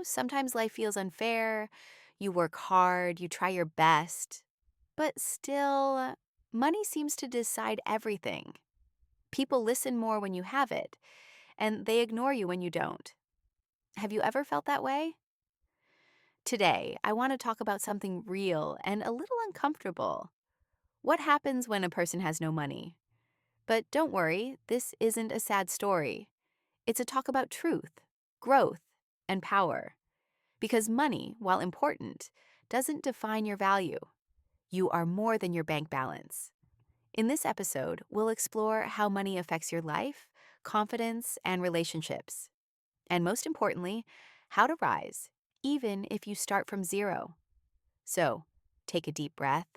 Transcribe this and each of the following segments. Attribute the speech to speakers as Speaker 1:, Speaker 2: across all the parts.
Speaker 1: Sometimes life feels unfair. You work hard, you try your best, but still, money seems to decide everything. People listen more when you have it, and they ignore you when you don't. Have you ever felt that way? Today, I want to talk about something real and a little uncomfortable. What happens when a person has no money? But don't worry, this isn't a sad story. It's a talk about truth, growth, and power. Because money, while important, doesn't define your value. You are more than your bank balance. In this episode, we'll explore how money affects your life, confidence, and relationships. And most importantly, how to rise, even if you start from zero. So, take a deep breath,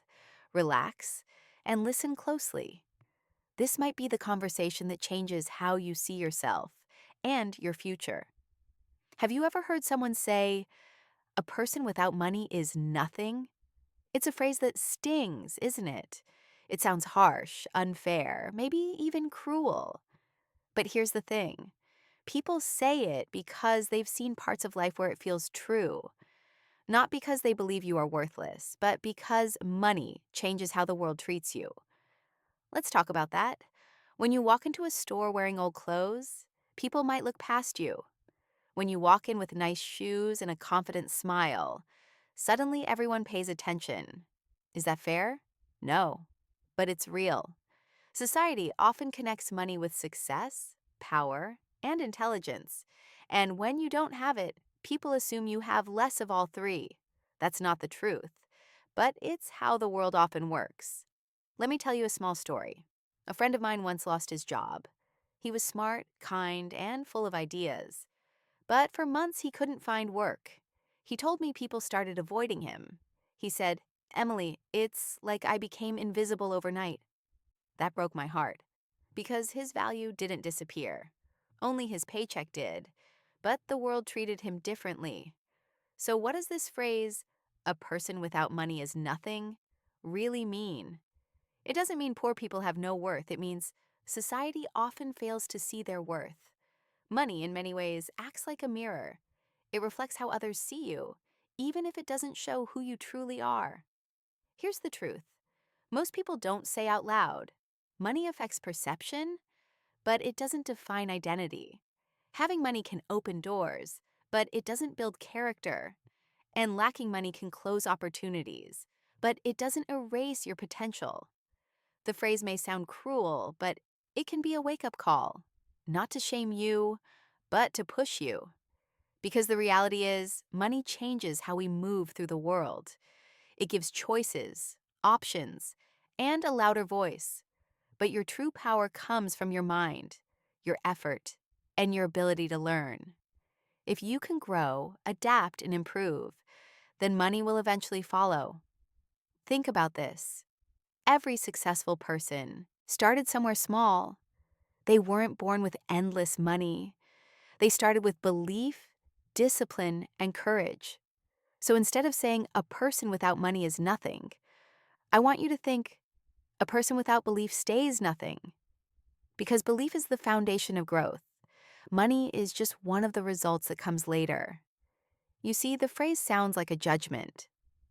Speaker 1: relax, and listen closely. This might be the conversation that changes how you see yourself and your future. Have you ever heard someone say, a person without money is nothing? It's a phrase that stings, isn't it? It sounds harsh, unfair, maybe even cruel. But here's the thing. People say it because they've seen parts of life where it feels true. Not because they believe you are worthless, but because money changes how the world treats you. Let's talk about that. When you walk into a store wearing old clothes, people might look past you. When you walk in with nice shoes and a confident smile, suddenly everyone pays attention. Is that fair? No, but it's real. Society often connects money with success, power, and intelligence. And when you don't have it, people assume you have less of all three. That's not the truth, but it's how the world often works. Let me tell you a small story. A friend of mine once lost his job. He was smart, kind, and full of ideas. But for months, he couldn't find work. He told me people started avoiding him. He said, Emily, it's like I became invisible overnight. That broke my heart. Because his value didn't disappear. Only his paycheck did. But the world treated him differently. So, what does this phrase, a person without money is nothing, really mean? It doesn't mean poor people have no worth. It means society often fails to see their worth. Money, in many ways, acts like a mirror. It reflects how others see you, even if it doesn't show who you truly are. Here's the truth. Most people don't say out loud. Money affects perception, but it doesn't define identity. Having money can open doors, but it doesn't build character. And lacking money can close opportunities, but it doesn't erase your potential. The phrase may sound cruel, but it can be a wake-up call. Not to shame you, but to push you. Because the reality is, money changes how we move through the world. It gives choices, options, and a louder voice. But your true power comes from your mind, your effort, and your ability to learn. If you can grow, adapt, and improve, then money will eventually follow. Think about this. Every successful person started somewhere small. They weren't born with endless money. They started with belief, discipline, and courage. So instead of saying a person without money is nothing, I want you to think a person without belief stays nothing. Because belief is the foundation of growth. Money is just one of the results that comes later. You see, the phrase sounds like a judgment,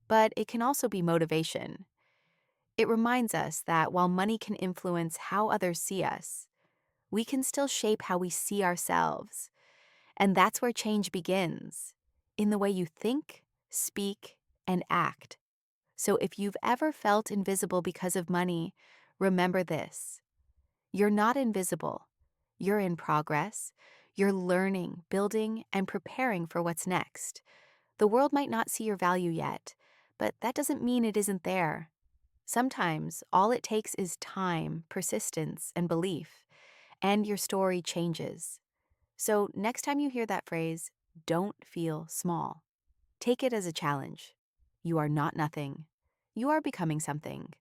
Speaker 1: but it can also be motivation. It reminds us that while money can influence how others see us, we can still shape how we see ourselves. And that's where change begins, in the way you think, speak, and act. So if you've ever felt invisible because of money, remember this. You're not invisible. You're in progress. You're learning, building, and preparing for what's next. The world might not see your value yet, but that doesn't mean it isn't there. Sometimes all it takes is time, persistence, and belief, and your story changes. So next time you hear that phrase, don't feel small. Take it as a challenge. You are not nothing. You are becoming something.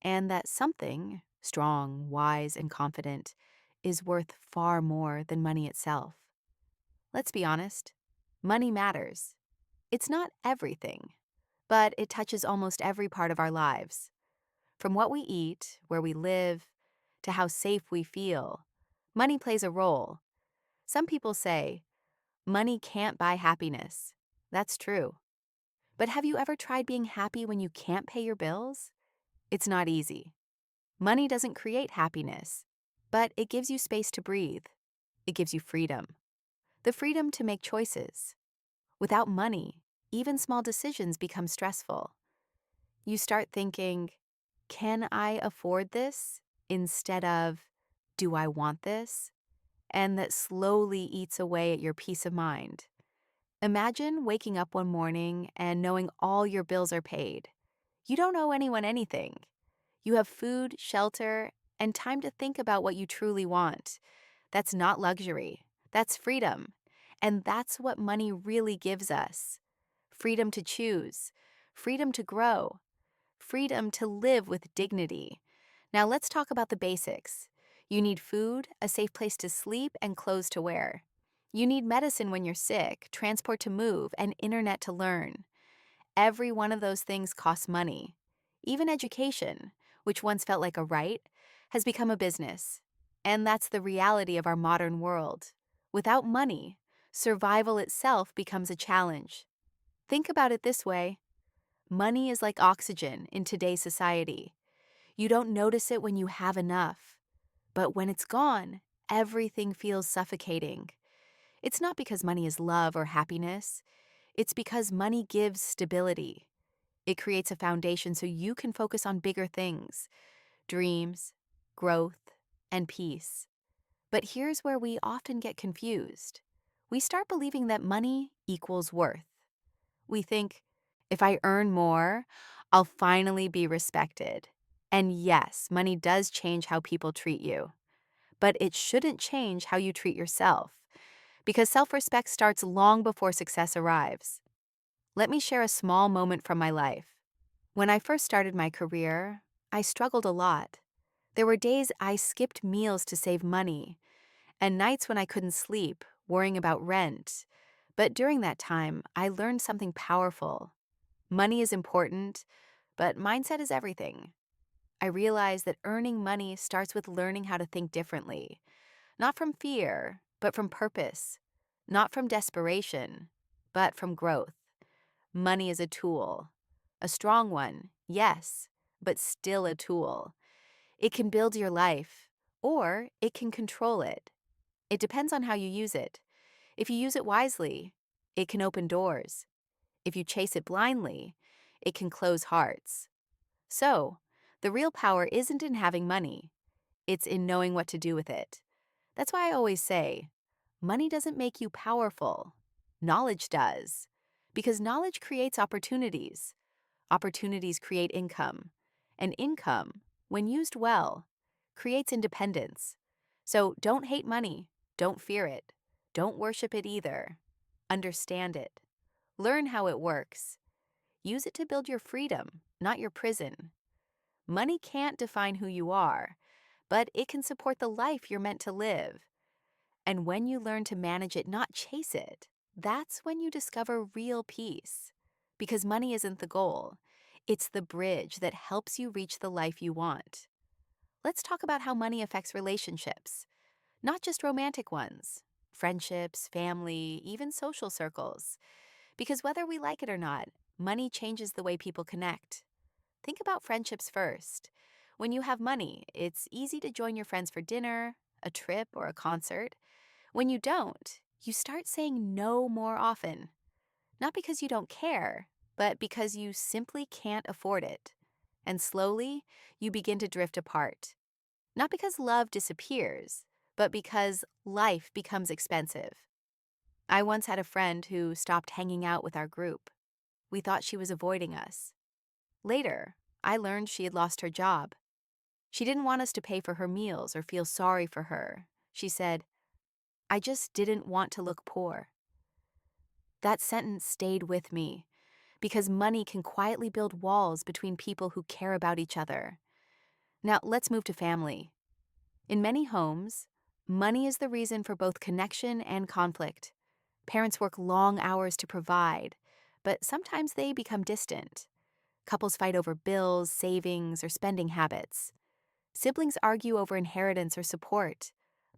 Speaker 1: And that something, strong, wise, and confident, is worth far more than money itself. Let's be honest. Money matters. It's not everything, but it touches almost every part of our lives. From what we eat, where we live, to how safe we feel, money plays a role. Some people say, Money can't buy happiness. That's true. But have you ever tried being happy when you can't pay your bills? It's not easy. Money doesn't create happiness, but it gives you space to breathe. It gives you freedom. The freedom to make choices. Without money, even small decisions become stressful. You start thinking, can I afford this? Instead of, do I want this? And that slowly eats away at your peace of mind. Imagine waking up one morning and knowing all your bills are paid. You don't owe anyone anything. You have food, shelter, and time to think about what you truly want. That's not luxury. That's freedom. And that's what money really gives us. Freedom to choose, freedom to grow, freedom to live with dignity. Now let's talk about the basics. You need food, a safe place to sleep, and clothes to wear. You need medicine when you're sick, transport to move, and internet to learn. Every one of those things costs money. Even education, which once felt like a right, has become a business. And that's the reality of our modern world. Without money, survival itself becomes a challenge. Think about it this way: money is like oxygen in today's society. You don't notice it when you have enough, but when it's gone, everything feels suffocating. It's not because money is love or happiness, it's because money gives stability. It creates a foundation so you can focus on bigger things: dreams, growth, and peace. But here's where we often get confused. We start believing that money equals worth. We think, if I earn more, I'll finally be respected. And yes, money does change how people treat you, but it shouldn't change how you treat yourself, because self respect starts long before success arrives. Let me share a small moment from my life. When I first started my career, I struggled a lot. There were days I skipped meals to save money, and nights when I couldn't sleep, worrying about rent. But during that time, I learned something powerful. Money is important, but mindset is everything. I realized that earning money starts with learning how to think differently, not from fear, but from purpose, not from desperation, but from growth. Money is a tool, a strong one, yes, but still a tool. It can build your life, or it can control it. It depends on how you use it. If you use it wisely, it can open doors. If you chase it blindly, it can close hearts. So, the real power isn't in having money, it's in knowing what to do with it. That's why I always say, money doesn't make you powerful, knowledge does. Because knowledge creates opportunities. Opportunities create income. And income, when used well, creates independence. So don't hate money, don't fear it, don't worship it either. Understand it. Learn how it works. Use it to build your freedom, not your prison. Money can't define who you are, but it can support the life you're meant to live. And when you learn to manage it, not chase it, that's when you discover real peace. Because money isn't the goal, it's the bridge that helps you reach the life you want. Let's talk about how money affects relationships, not just romantic ones, friendships, family, even social circles. Because whether we like it or not, money changes the way people connect. Think about friendships first. When you have money, it's easy to join your friends for dinner, a trip, or a concert. When you don't, you start saying no more often. Not because you don't care, but because you simply can't afford it. And slowly, you begin to drift apart. Not because love disappears, but because life becomes expensive. I once had a friend who stopped hanging out with our group. We thought she was avoiding us. Later, I learned she had lost her job. She didn't want us to pay for her meals or feel sorry for her. She said, "I just didn't want to look poor." That sentence stayed with me because money can quietly build walls between people who care about each other. Now, let's move to family. In many homes, money is the reason for both connection and conflict. Parents work long hours to provide, but sometimes they become distant. Couples fight over bills, savings, or spending habits. Siblings argue over inheritance or support.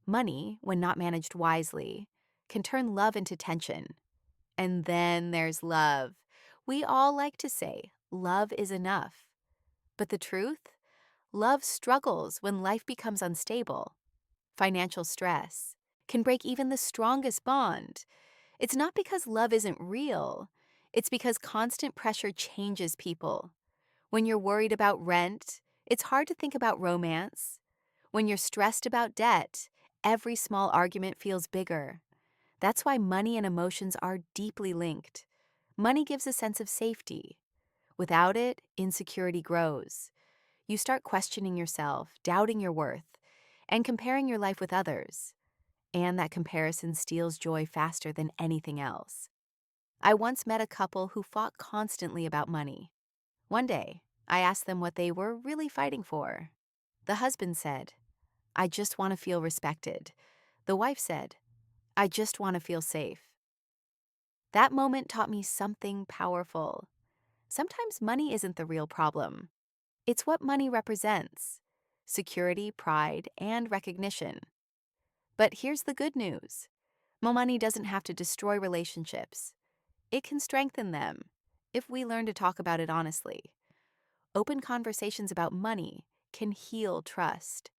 Speaker 1: Money, when not managed wisely, can turn love into tension. And then there's love. We all like to say, love is enough. But the truth? Love struggles when life becomes unstable. Financial stress can break even the strongest bond. It's not because love isn't real, it's because constant pressure changes people. When you're worried about rent, it's hard to think about romance. When you're stressed about debt, every small argument feels bigger. That's why money and emotions are deeply linked. Money gives a sense of safety. Without it, insecurity grows. You start questioning yourself, doubting your worth, and comparing your life with others. And that comparison steals joy faster than anything else. I once met a couple who fought constantly about money. One day, I asked them what they were really fighting for. The husband said, "I just want to feel respected." The wife said, "I just want to feel safe." That moment taught me something powerful. Sometimes money isn't the real problem. It's what money represents: security, pride, and recognition. But here's the good news: money doesn't have to destroy relationships. It can strengthen them if we learn to talk about it honestly. Open conversations about money can heal trust.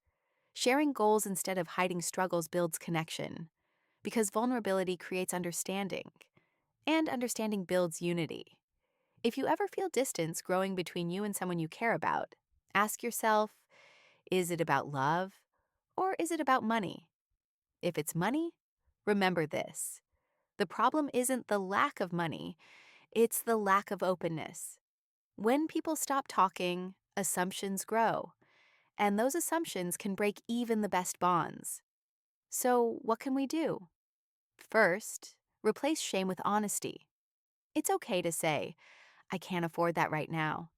Speaker 1: Sharing goals instead of hiding struggles builds connection, because vulnerability creates understanding, and understanding builds unity. If you ever feel distance growing between you and someone you care about, ask yourself, is it about love or is it about money? If it's money, remember this: the problem isn't the lack of money, it's the lack of openness. When people stop talking, assumptions grow, and those assumptions can break even the best bonds. So, what can we do? First, replace shame with honesty. It's okay to say, "I can't afford that right now."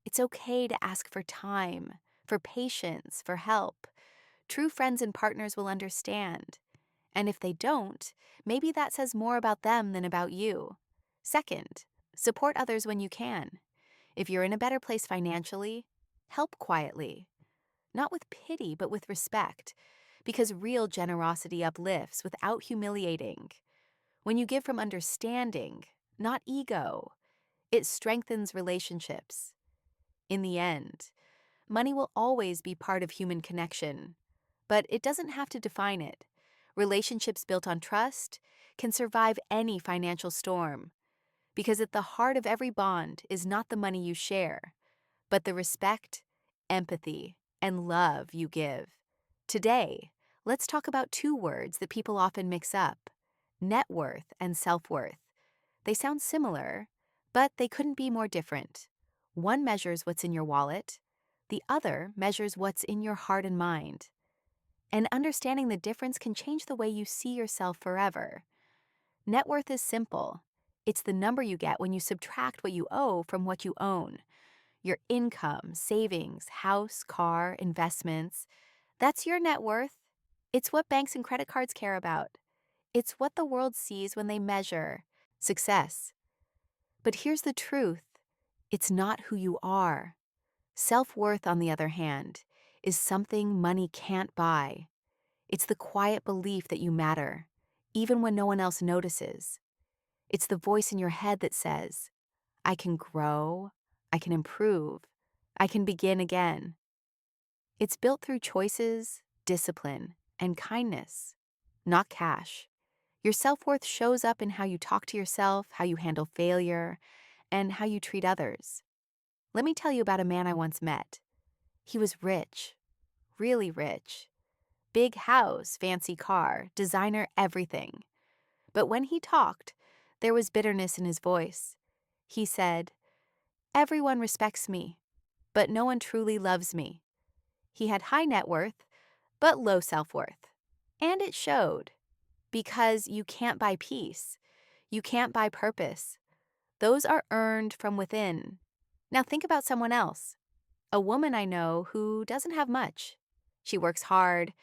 Speaker 1: It's okay to ask for time, for patience, for help. True friends and partners will understand. And if they don't, maybe that says more about them than about you. Second, support others when you can. If you're in a better place financially, help quietly. Not with pity, but with respect. Because real generosity uplifts without humiliating. When you give from understanding, not ego, it strengthens relationships. In the end, money will always be part of human connection, but it doesn't have to define it. Relationships built on trust can survive any financial storm, because at the heart of every bond is not the money you share, but the respect, empathy, and love you give. Today, let's talk about two words that people often mix up: net worth and self worth. They sound similar, but they couldn't be more different. One measures what's in your wallet, the other measures what's in your heart and mind. And understanding the difference can change the way you see yourself forever. Net worth is simple: it's the number you get when you subtract what you owe from what you own. Your income, savings, house, car, investments. That's your net worth. It's what banks and credit cards care about. It's what the world sees when they measure success. But here's the truth: it's not who you are. Self worth, on the other hand, is something money can't buy. It's the quiet belief that you matter, even when no one else notices. It's the voice in your head that says, "I can grow, I can improve, I can begin again." It's built through choices, discipline, and kindness, not cash. Your self worth shows up in how you talk to yourself, how you handle failure, and how you treat others. Let me tell you about a man I once met. He was rich, really rich. Big house, fancy car, designer everything. But when he talked, there was bitterness in his voice. He said, "Everyone respects me, but no one truly loves me." He had high net worth, but low self worth. And it showed. Because you can't buy peace. You can't buy purpose. Those are earned from within. Now think about someone else. A woman I know who doesn't have much. She works hard,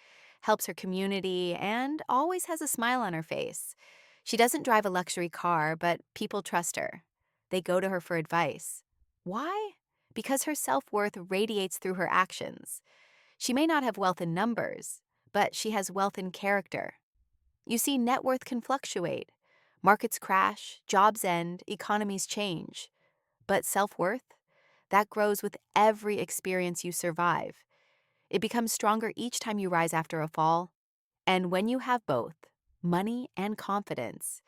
Speaker 1: helps her community, and always has a smile on her face. She doesn't drive a luxury car, but people trust her. They go to her for advice. Why? Because her self-worth radiates through her actions. She may not have wealth in numbers, but she has wealth in character. You see, net worth can fluctuate. Markets crash, jobs end, economies change. But self worth? That grows with every experience you survive. It becomes stronger each time you rise after a fall. And when you have both, money and confidence,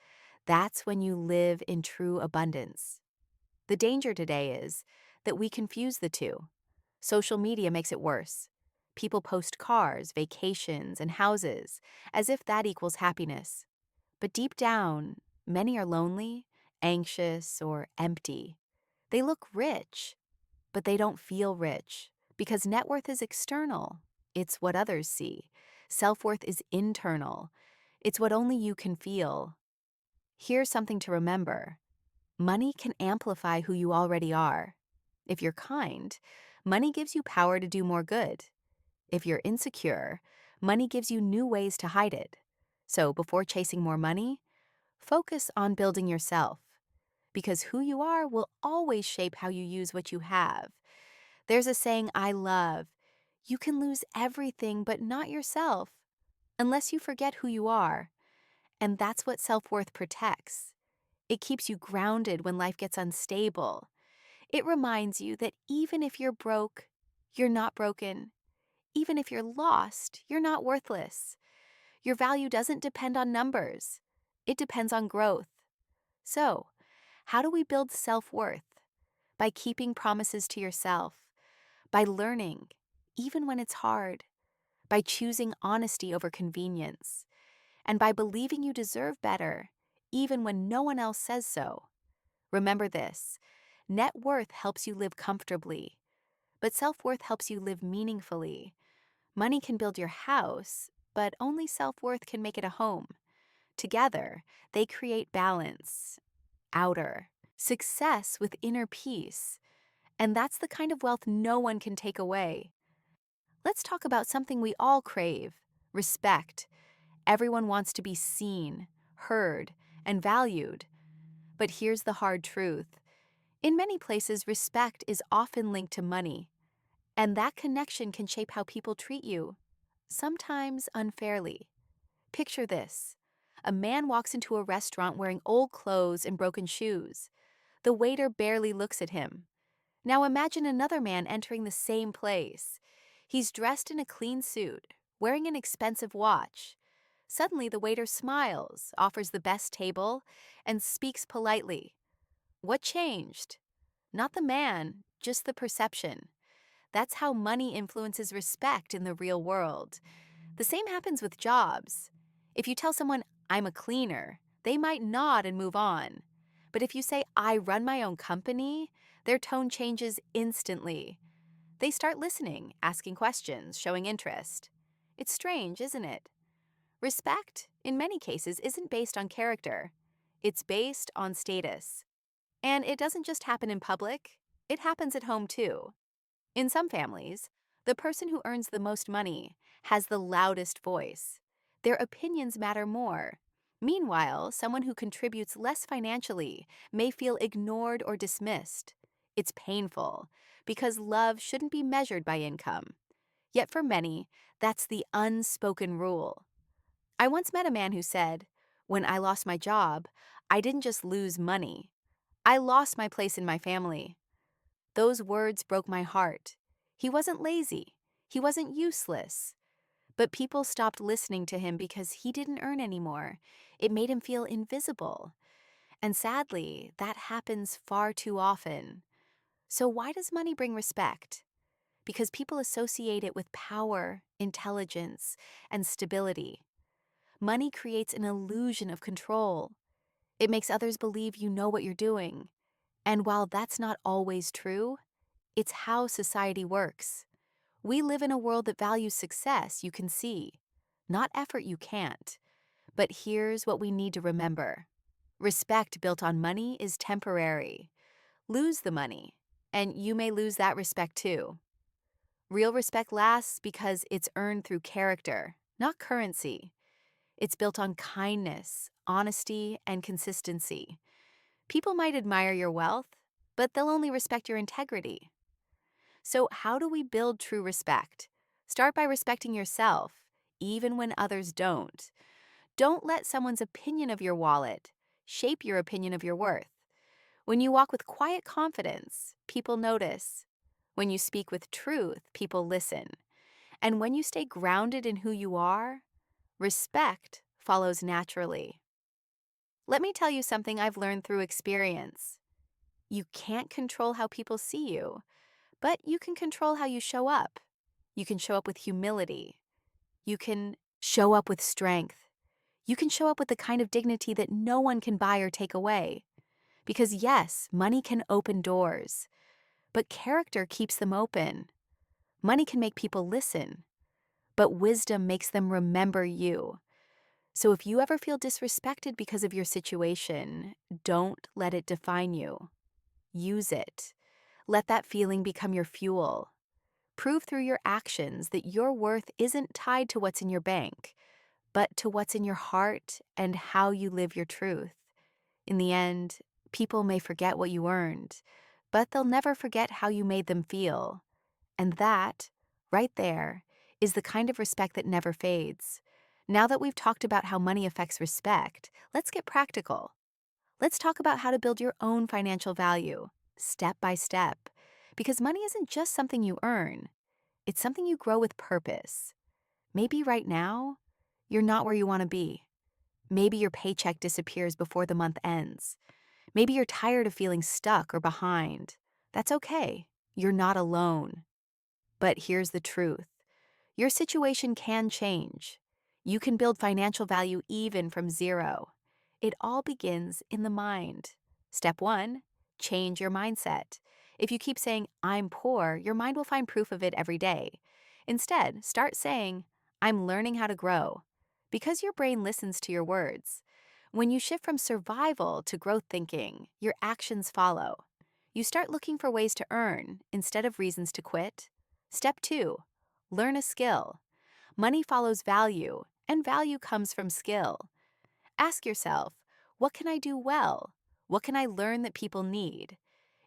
Speaker 1: that's when you live in true abundance. The danger today is that we confuse the two. Social media makes it worse. People post cars, vacations, and houses as if that equals happiness. But deep down, many are lonely, anxious, or empty. They look rich, but they don't feel rich because net worth is external. It's what others see. Self worth is internal. It's what only you can feel. Here's something to remember: money can amplify who you already are. If you're kind, money gives you power to do more good. If you're insecure, money gives you new ways to hide it. So before chasing more money, focus on building yourself, because who you are will always shape how you use what you have. There's a saying I love: you can lose everything but not yourself, unless you forget who you are. And that's what self worth protects. It keeps you grounded when life gets unstable. It reminds you that even if you're broke, you're not broken. Even if you're lost, you're not worthless. Your value doesn't depend on numbers, it depends on growth. So, how do we build self worth? By keeping promises to yourself, by learning, even when it's hard, by choosing honesty over convenience, and by believing you deserve better, even when no one else says so. Remember this: net worth helps you live comfortably, but self worth helps you live meaningfully. Money can build your house, but only self worth can make it a home. Together, they create balance, outer, success with inner peace. And that's the kind of wealth no one can take away. Let's talk about something we all crave: respect. Everyone wants to be seen, heard, and valued. But here's the hard truth: in many places, respect is often linked to money, and that connection can shape how people treat you, sometimes unfairly. Picture this: a man walks into a restaurant wearing old clothes and broken shoes. The waiter barely looks at him. Now imagine another man entering the same place. He's dressed in a clean suit, wearing an expensive watch. Suddenly, the waiter smiles, offers the best table, and speaks politely. What changed? Not the man, just the perception. That's how money influences respect in the real world. The same happens with jobs. If you tell someone, "I'm a cleaner," they might nod and move on. But if you say, "I run my own company," their tone changes instantly. They start listening, asking questions, showing interest. It's strange, isn't it? Respect, in many cases, isn't based on character. It's based on status. And it doesn't just happen in public, it happens at home too. In some families, the person who earns the most money has the loudest voice. Their opinions matter more. Meanwhile, someone who contributes less financially may feel ignored or dismissed. It's painful, because love shouldn't be measured by income. Yet for many, that's the unspoken rule. I once met a man who said, "When I lost my job, I didn't just lose money. I lost my place in my family." Those words broke my heart. He wasn't lazy. He wasn't useless. But people stopped listening to him because he didn't earn anymore. It made him feel invisible. And sadly, that happens far too often. So why does money bring respect? Because people associate it with power, intelligence, and stability. Money creates an illusion of control. It makes others believe you know what you're doing. And while that's not always true, it's how society works. We live in a world that values success you can see, not effort you can't. But here's what we need to remember: respect built on money is temporary. Lose the money, and you may lose that respect too. Real respect lasts because it's earned through character, not currency. It's built on kindness, honesty, and consistency. People might admire your wealth, but they'll only respect your integrity. So, how do we build true respect? Start by respecting yourself, even when others don't. Don't let someone's opinion of your wallet shape your opinion of your worth. When you walk with quiet confidence, people notice. When you speak with truth, people listen. And when you stay grounded in who you are, respect follows naturally. Let me tell you something I've learned through experience. You can't control how people see you, but you can control how you show up. You can show up with humility. You can show up with strength. You can show up with the kind of dignity that no one can buy or take away. Because yes, money can open doors, but character keeps them open. Money can make people listen, but wisdom makes them remember you. So if you ever feel disrespected because of your situation, don't let it define you. Use it. Let that feeling become your fuel. Prove through your actions that your worth isn't tied to what's in your bank, but to what's in your heart and how you live your truth. In the end, people may forget what you earned, but they'll never forget how you made them feel. And that, right there, is the kind of respect that never fades. Now that we've talked about how money affects respect, let's get practical. Let's talk about how to build your own financial value, step by step. Because money isn't just something you earn, it's something you grow with purpose. Maybe right now, you're not where you want to be. Maybe your paycheck disappears before the month ends. Maybe you're tired of feeling stuck or behind. That's okay. You're not alone. But here's the truth. Your situation can change. You can build financial value even from zero. It all begins in the mind. Step 1, change your mindset. If you keep saying, I'm poor, your mind will find proof of it every day. Instead, start saying, I'm learning how to grow, because your brain listens to your words. When you shift from survival to growth thinking, your actions follow. You start looking for ways to earn instead of reasons to quit. Step 2, learn a skill. Money follows value, and value comes from skill. Ask yourself, what can I do well? What can I learn that people need?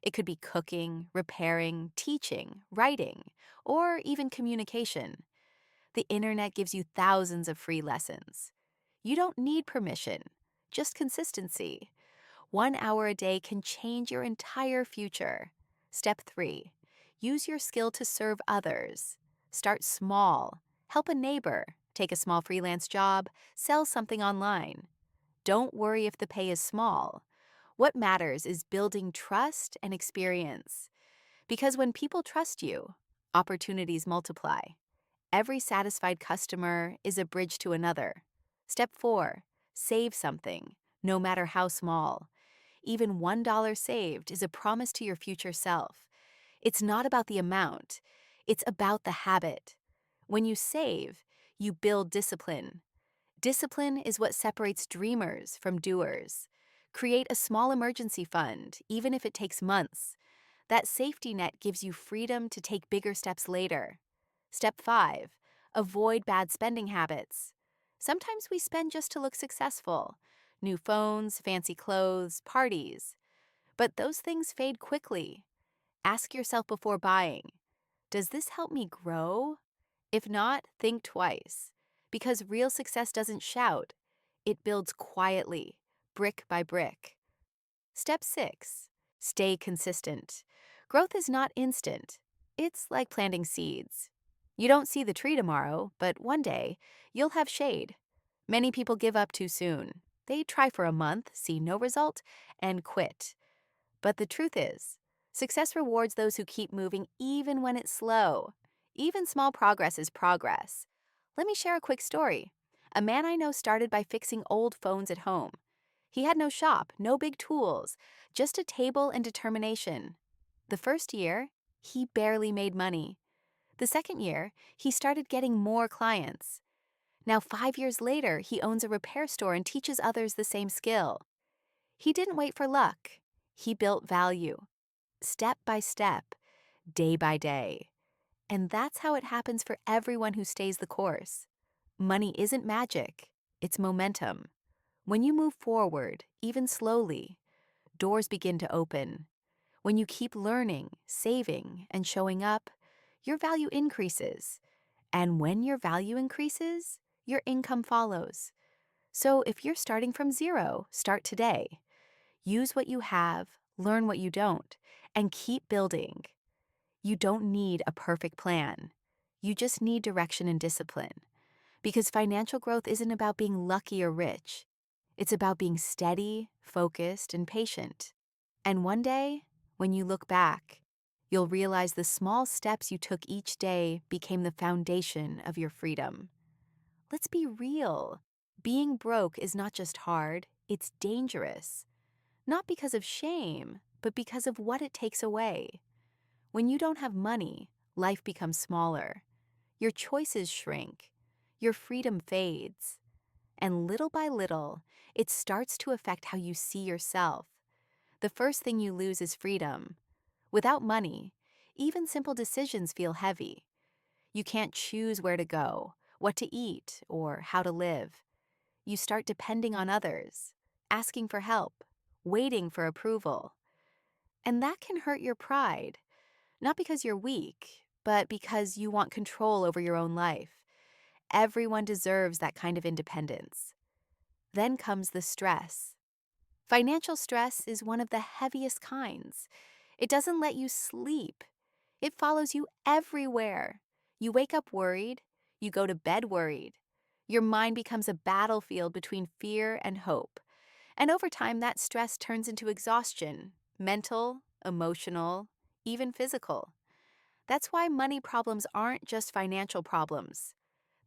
Speaker 1: It could be cooking, repairing, teaching, writing, or even communication. The internet gives you thousands of free lessons. You don't need permission, just consistency. 1 hour a day can change your entire future. Step 3, use your skill to serve others. Start small. Help a neighbor. Take a small freelance job. Sell something online. Don't worry if the pay is small. What matters is building trust and experience. Because when people trust you, opportunities multiply. Every satisfied customer is a bridge to another. Step 4, save something, no matter how small. Even $1 saved is a promise to your future self. It's not about the amount, it's about the habit. When you save, you build discipline. Discipline is what separates dreamers from doers. Create a small emergency fund, even if it takes months. That safety net gives you freedom to take bigger steps later. Step 5, avoid bad spending habits. Sometimes we spend just to look successful. New phones, fancy clothes, parties. But those things fade quickly. Ask yourself before buying, does this help me grow? If not, think twice. Because real success doesn't shout, it builds quietly, brick by brick. Step 6, stay consistent. Growth is not instant. It's like planting seeds. You don't see the tree tomorrow, but one day, you'll have shade. Many people give up too soon. They try for a month, see no result, and quit. But the truth is, success rewards those who keep moving even when it's slow. Even small progress is progress. Let me share a quick story. A man I know started by fixing old phones at home. He had no shop, no big tools, just a table and determination. The first year, he barely made money. The second year, he started getting more clients. Now, 5 years later, he owns a repair store and teaches others the same skill. He didn't wait for luck. He built value, step by step, day by day. And that's how it happens for everyone who stays the course. Money isn't magic, it's momentum. When you move forward, even slowly, doors begin to open. When you keep learning, saving, and showing up, your value increases. And when your value increases, your income follows. So if you're starting from zero, start today. Use what you have, learn what you don't, and keep building. You don't need a perfect plan. You just need direction and discipline. Because financial growth isn't about being lucky or rich. It's about being steady, focused, and patient. And one day, when you look back, you'll realize the small steps you took each day became the foundation of your freedom. Let's be real. Being broke is not just hard, it's dangerous. Not because of shame, but because of what it takes away. When you don't have money, life becomes smaller. Your choices shrink. Your freedom fades. And little by little, it starts to affect how you see yourself. The first thing you lose is freedom. Without money, even simple decisions feel heavy. You can't choose where to go, what to eat, or how to live. You start depending on others, asking for help, waiting for approval. And that can hurt your pride, not because you're weak, but because you want control over your own life. Everyone deserves that kind of independence. Then comes the stress. Financial stress is one of the heaviest kinds. It doesn't let you sleep. It follows you everywhere. You wake up worried. You go to bed worried. Your mind becomes a battlefield between fear and hope. And over time, that stress turns into exhaustion, mental, emotional, even physical. That's why money problems aren't just financial problems.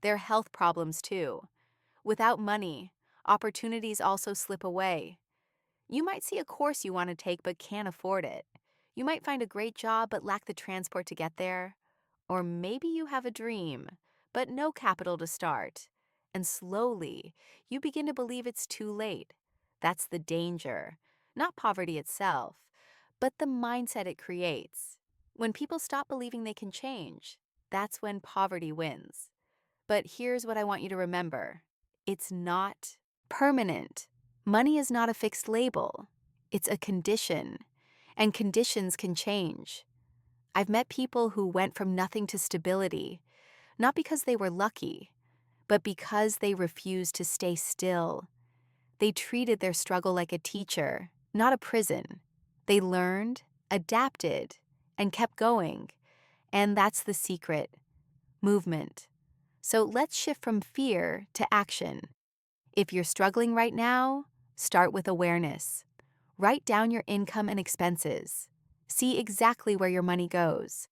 Speaker 1: They're health problems too. Without money, opportunities also slip away. You might see a course you want to take but can't afford it. You might find a great job but lack the transport to get there. Or maybe you have a dream, but no capital to start. And slowly, you begin to believe it's too late. That's the danger. Not poverty itself, but the mindset it creates. When people stop believing they can change, that's when poverty wins. But here's what I want you to remember. It's not permanent. Money is not a fixed label. It's a condition, and conditions can change. I've met people who went from nothing to stability, not because they were lucky, but because they refused to stay still. They treated their struggle like a teacher, not a prison. They learned, adapted, and kept going. And that's the secret: movement. So let's shift from fear to action. If you're struggling right now, start with awareness. Write down your income and expenses. See exactly where your money goes.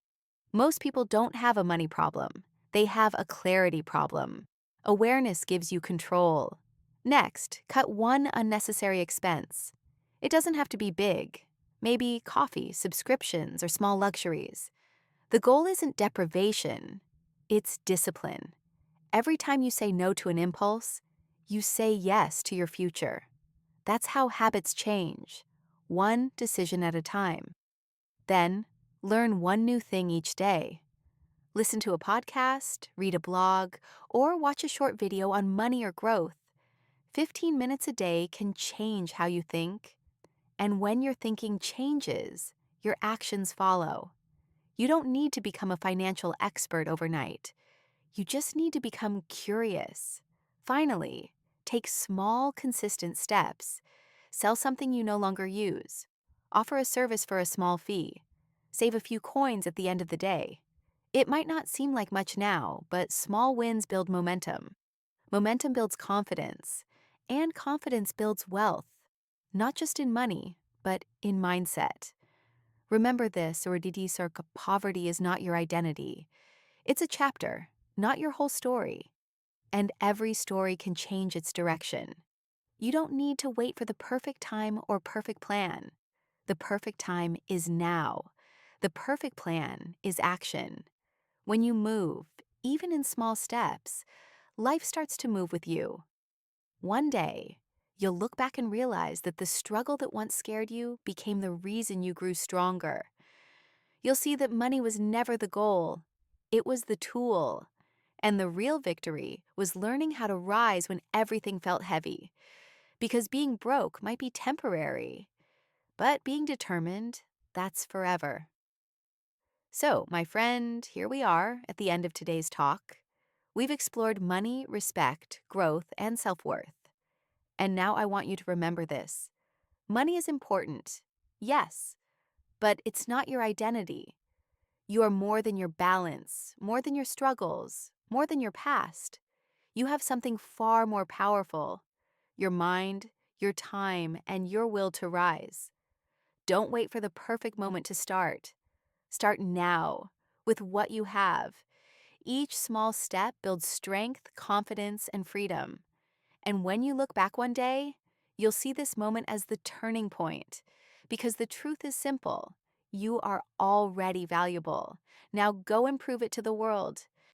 Speaker 1: Most people don't have a money problem. They have a clarity problem. Awareness gives you control. Next, cut one unnecessary expense. It doesn't have to be big. Maybe coffee, subscriptions, or small luxuries. The goal isn't deprivation, it's discipline. Every time you say no to an impulse, you say yes to your future. That's how habits change, one decision at a time. Then, learn one new thing each day. Listen to a podcast, read a blog, or watch a short video on money or growth. 15 minutes a day can change how you think. And when your thinking changes, your actions follow. You don't need to become a financial expert overnight. You just need to become curious. Finally, take small, consistent steps. Sell something you no longer use. Offer a service for a small fee. Save a few coins at the end of the day. It might not seem like much now, but small wins build momentum. Momentum builds confidence, and confidence builds wealth. Not just in money, but in mindset. Remember this, or Didi Circa, poverty is not your identity. It's a chapter, not your whole story. And every story can change its direction. You don't need to wait for the perfect time or perfect plan. The perfect time is now. The perfect plan is action. When you move, even in small steps, life starts to move with you. One day, you'll look back and realize that the struggle that once scared you became the reason you grew stronger. You'll see that money was never the goal, it was the tool. And the real victory was learning how to rise when everything felt heavy. Because being broke might be temporary, but being determined, that's forever. So, my friend, here we are at the end of today's talk. We've explored money, respect, growth, and self-worth. And now I want you to remember this. Money is important, yes, but it's not your identity. You are more than your balance, more than your struggles, more than your past. You have something far more powerful: your mind, your time, and your will to rise. Don't wait for the perfect moment to start. Start now, with what you have. Each small step builds strength, confidence, and freedom. And when you look back one day, you'll see this moment as the turning point. Because the truth is simple: you are already valuable. Now go and prove it to the world.